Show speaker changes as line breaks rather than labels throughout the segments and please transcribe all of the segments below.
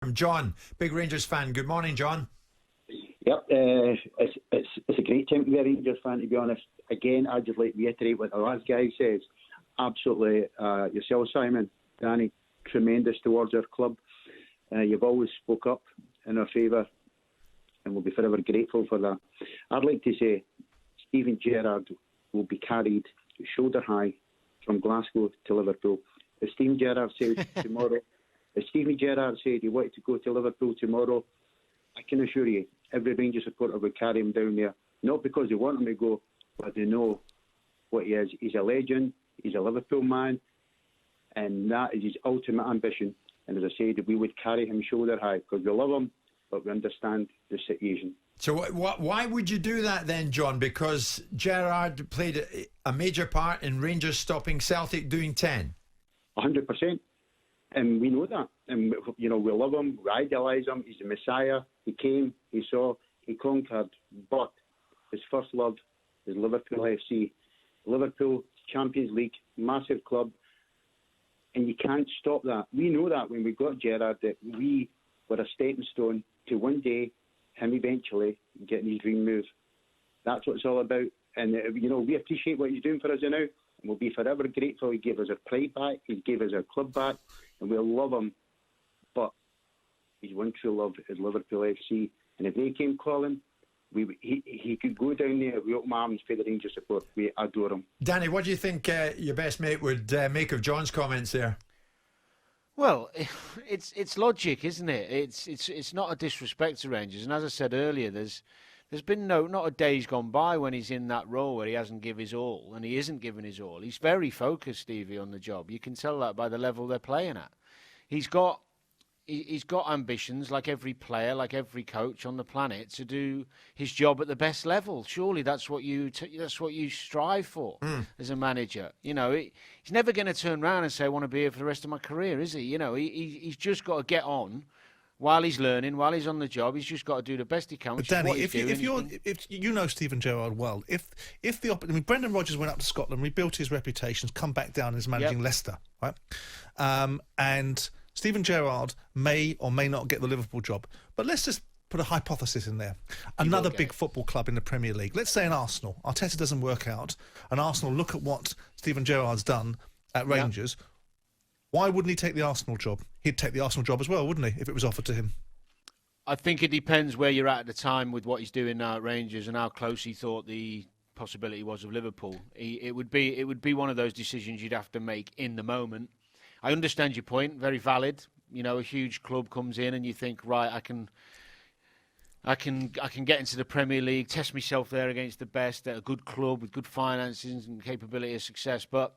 From John, big Rangers fan. Good morning, John.
Yep, it's a great time to be a Rangers fan, to be honest. Again, I'd just like to reiterate what the last guy says. Absolutely, yourself, Simon, Danny, tremendous towards our club. You've always spoke up in our favour, and we'll be forever grateful for that. I'd like to say Steven Gerrard will be carried shoulder high from Glasgow to Liverpool. As Steven Gerrard said tomorrow, if Steven Gerrard said he wanted to go to Liverpool tomorrow, I can assure you, every Rangers supporter would carry him down there. Not because they want him to go, but they know what he is. He's a legend, he's a Liverpool man, and that is his ultimate ambition. And as I said, we would carry him shoulder high because we love him, but we understand the situation.
So why would you do that then, John? Because Gerrard played a major part in Rangers stopping Celtic doing 10?
100%. And we know that. And, we love him, we idolise him, he's the Messiah. He came, he saw, he conquered. But his first love is Liverpool FC. Liverpool, Champions League, massive club. And you can't stop that. We know that when we got Gerrard, that we were a stepping stone to one day, him eventually getting his dream move. That's what it's all about. And, we appreciate what he's doing for us now. And we'll be forever grateful. He gave us our pride back. He gave us our club back. And we'll love him. But his one true love is Liverpool FC. And if they came calling, he could go down there with open arms for the Rangers support. We adore him.
Danny, what do you think your best mate would make of John's comments there?
Well, it's logic, isn't it? It's not a disrespect to Rangers. And as I said earlier, there's been not a day's gone by when he's in that role where he hasn't given his all, and he isn't giving his all. He's very focused, Stevie, on the job. You can tell that by the level they're playing at. He's got ambitions, like every player, like every coach on the planet, to do his job at the best level. Surely that's what you strive for as a manager. He's never going to turn around and say, "I want to be here for the rest of my career," is he? He's just got to get on. While he's learning, while he's on the job, he's just got to do the best he can.
But Danny, if you know Steven Gerrard well, Brendan Rodgers went up to Scotland, rebuilt his reputation, come back down as managing Leicester, right? And Steven Gerrard may or may not get the Liverpool job. But let's just put a hypothesis in there. Another big football club in the Premier League. Let's say an Arsenal. Arteta doesn't work out, and Arsenal look at what Steven Gerrard's done at Rangers. Yeah. Why wouldn't he take the Arsenal job? He'd take the Arsenal job as well, wouldn't he, if it was offered to him?
I think it depends where you're at the time with what he's doing now at Rangers and how close he thought the possibility was of Liverpool. It would be one of those decisions you'd have to make in the moment. I understand your point, very valid. A huge club comes in and you think, right, I can get into the Premier League, test myself there against the best at a good club with good finances and capability of success, but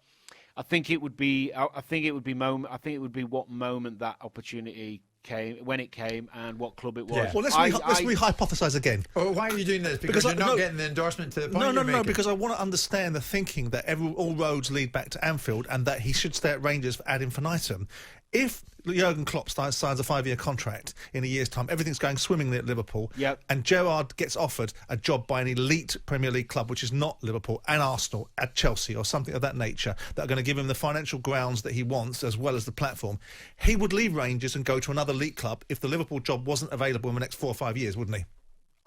I think it would be what moment that opportunity came, when it came, and what club it was.
Yeah. Well, let's re-hypothesize again.
Well, why are you doing this? Because you're not getting the endorsement to the point you're making.
No, because I want to understand the thinking that all roads lead back to Anfield and that he should stay at Rangers ad infinitum. If Jurgen Klopp signs a 5-year contract in a year's time, everything's going swimmingly at Liverpool, and Gerrard gets offered a job by an elite Premier League club, which is not Liverpool, and Arsenal, at Chelsea, or something of that nature, that are going to give him the financial grounds that he wants, as well as the platform, he would leave Rangers and go to another league club if the Liverpool job wasn't available in the next 4 or 5 years, wouldn't he?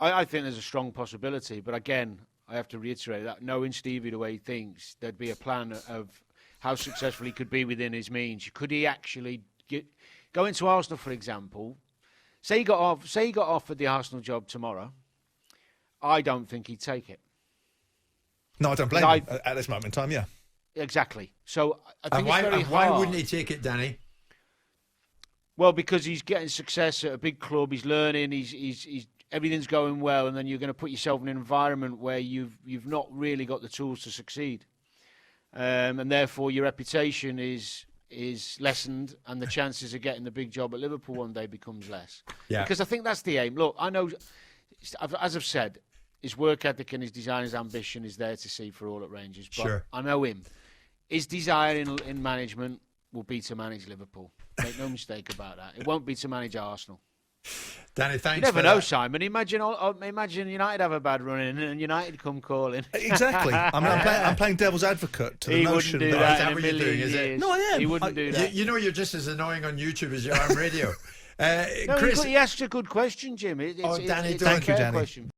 I think there's a strong possibility, but again, I have to reiterate that, knowing Stevie the way he thinks, there'd be a plan of how successful he could be within his means. Could he actually go into Arsenal, for example? Say he got offered the Arsenal job tomorrow. I don't think he'd take it.
No, I don't blame him at this moment in time. Yeah,
exactly. So I think it's very hard.
Why wouldn't he take it, Danny?
Well, because he's getting success at a big club. He's learning. He's everything's going well, and then you're going to put yourself in an environment where you've not really got the tools to succeed. And therefore your reputation is lessened, and the chances of getting the big job at Liverpool one day becomes less. Yeah. Because I think that's the aim. Look, I know, as I've said, his work ethic and his desire, his ambition is there to see for all at Rangers. But I know him. His desire in management will be to manage Liverpool. Make no mistake about that. It won't be to manage Arsenal.
Danny, thanks.
You never know, Simon. Imagine United have a bad run in and United come calling.
Exactly. I'm playing devil's advocate to the notion
that...
Is that what you're doing, is it?
No, I am.
He wouldn't do that.
You're just as annoying on YouTube as you are on radio.
No,
Chris,
he asked a good question, Jim. It's
Danny,
a
thank
fair
you, Danny.
question.